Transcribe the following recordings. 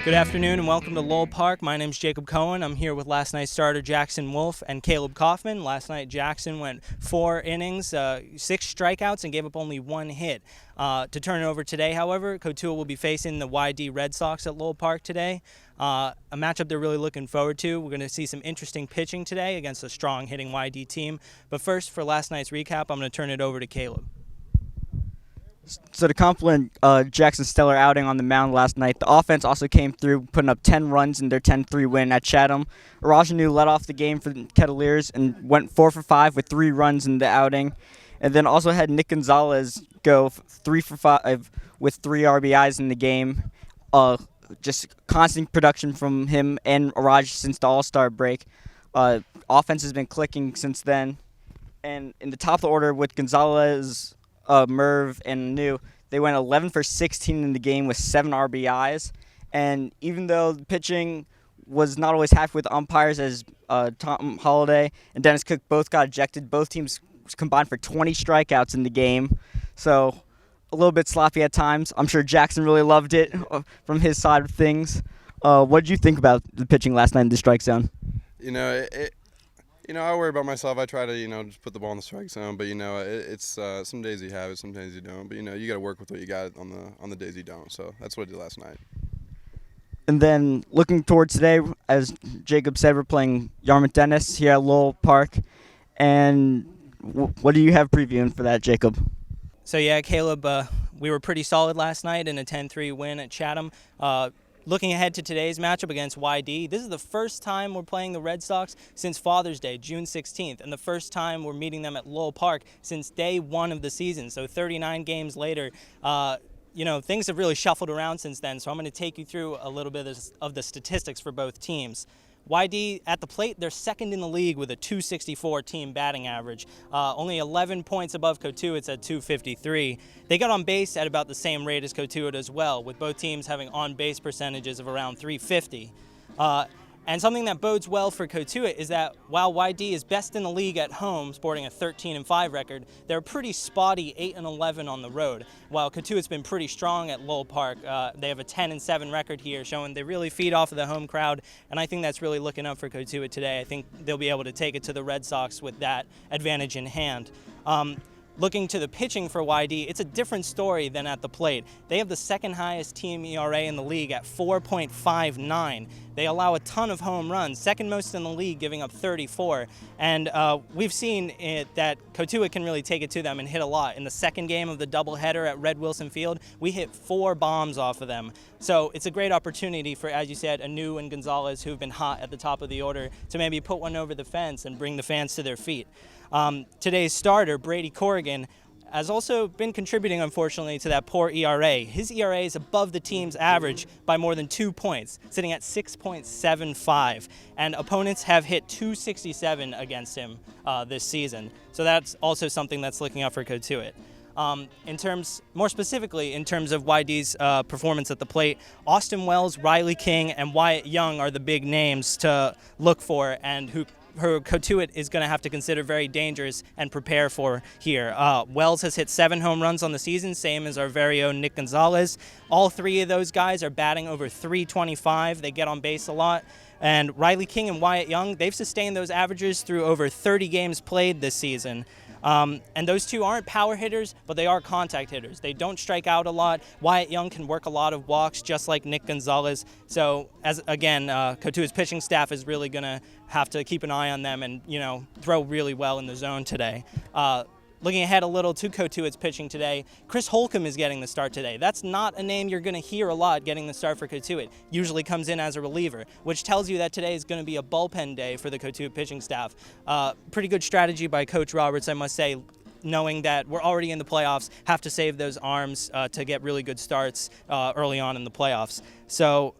Good afternoon and welcome to Lowell Park. My name is Jacob Cohen. I'm here with last night's starter Jackson Wolf and Caleb Coffman. Last night Jackson went 4 innings, 6 strikeouts, and gave up only 1 hit. To turn it over today, however, Cotuit will be facing the Y-D Red Sox at Lowell Park today. A matchup they're really looking forward to. We're going to see some interesting pitching today against a strong hitting Y-D team. But first, for last night's recap, I'm going to turn it over to Caleb. So to compliment Jackson's stellar outing on the mound last night, the offense also came through, putting up 10 runs in their 10-3 win at Chatham. Rajanu led off the game for the Kettleers and went 4 for 5 with 3 runs in the outing. And then also had Nick Gonzalez go 3 for 5 with 3 RBIs in the game. Just constant production from him and Raj since the All-Star break. Offense has been clicking since then. And in the top of the order with Gonzalez, Merv, and New, they went 11 for 16 in the game with 7 RBIs. And even though the pitching was not always happy with the umpires, as Tom Holliday and Dennis Cook both got ejected, both teams combined for 20 strikeouts in the game. So a little bit sloppy at times. I'm sure Jackson really loved it from his side of things. What did you think about the pitching last night in the strike zone? I worry about myself. I try to, just put the ball in the strike zone. But, it's some days you have it, some days you don't. But, you got to work with what you got on the days you don't. So that's what I did last night. And then looking toward today, as Jacob said, we're playing Yarmouth Dennis here at Lowell Park. And what do you have previewing for that, Jacob? So, yeah, Caleb, we were pretty solid last night in a 10-3 win at Chatham. Looking ahead to today's matchup against Y-D, this is the first time we're playing the Red Sox since Father's Day, June 16th, and the first time we're meeting them at Lowell Park since day 1 of the season. So 39 games later, things have really shuffled around since then. So I'm going to take you through a little bit of the statistics for both teams. Y-D at the plate, they're second in the league with a .264 team batting average, only 11 points above Cotuit's at .253. They got on base at about the same rate as Cotuit as well, with both teams having on-base percentages of around .350. And something that bodes well for Cotuit is that while Y-D is best in the league at home, sporting a 13-5 record, they're pretty spotty 8-11 on the road. While Cotuit's been pretty strong at Lowell Park, they have a 10-7 record here, showing they really feed off of the home crowd, and I think that's really looking up for Cotuit today. I think they'll be able to take it to the Red Sox with that advantage in hand. Looking to the pitching for Y-D, it's a different story than at the plate. They have the second highest team ERA in the league at 4.59. They allow a ton of home runs, second most in the league, giving up 34. And we've seen that Cotuit can really take it to them and hit a lot. In the second game of the doubleheader at Red Wilson Field, we hit 4 bombs off of them. So it's a great opportunity for, as you said, Anu and Gonzalez, who've been hot at the top of the order, to maybe put one over the fence and bring the fans to their feet. Today's starter, Brady Corrigan, has also been contributing, unfortunately, to that poor ERA. His ERA is above the team's average by more than 2 points, sitting at 6.75. And opponents have hit .267 against him this season. So that's also something that's looking out for Cotuit. More specifically, in terms of Y-D's performance at the plate, Austin Wells, Riley King, and Wyatt Young are the big names to look for and who Cotuit is going to have to consider very dangerous and prepare for here. Wells has hit 7 home runs on the season, same as our very own Nick Gonzalez. All 3 of those guys are batting over .325. They get on base a lot. And Riley King and Wyatt Young, they've sustained those averages through over 30 games played this season. And those 2 aren't power hitters, but they are contact hitters. They don't strike out a lot. Wyatt Young can work a lot of walks, just like Nick Gonzalez. So, Cotuit's pitching staff is really going to have to keep an eye on them and, throw really well in the zone today. Looking ahead a little to Cotuit's pitching today, Chris Holcomb is getting the start today. That's not a name you're going to hear a lot getting the start for Cotuit. Usually comes in as a reliever, which tells you that today is going to be a bullpen day for the Cotuit pitching staff. Pretty good strategy by Coach Roberts, I must say, knowing that we're already in the playoffs, have to save those arms to get really good starts early on in the playoffs. So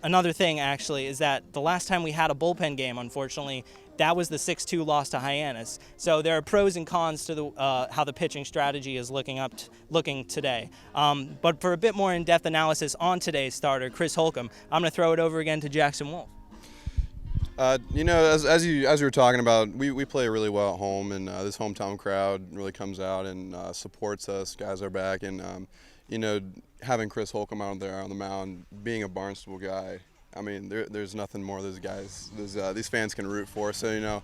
another thing, actually, is that the last time we had a bullpen game, unfortunately, that was the 6-2 loss to Hyannis. So there are pros and cons to how the pitching strategy is looking today. But for a bit more in-depth analysis on today's starter, Chris Holcomb, I'm going to throw it over again to Jackson Wolf. You know, as you were talking about, we play really well at home, and this hometown crowd really comes out and supports us. Guys are back, and you know, having Chris Holcomb out there on the mound, being a Barnstable guy, I mean, there's nothing more these fans can root for. So you know,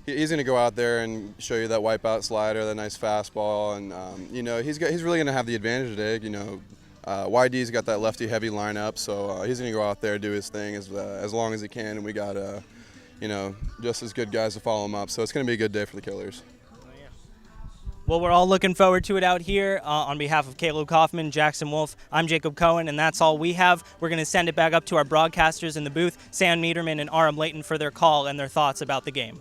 he's going to go out there and show you that wipeout slider, that nice fastball, and you know, he's really going to have the advantage today. You know. Y-D's got that lefty-heavy lineup, so he's going to go out there and do his thing as long as he can, and we got, you know, just as good guys to follow him up. So it's going to be a good day for the Kettleers. Well, we're all looking forward to it out here. On behalf of Caleb Coffman, Jackson Wolf, I'm Jacob Cohen, and that's all we have. We're going to send it back up to our broadcasters in the booth, Sam Niederman and Aram Layton, for their call and their thoughts about the game.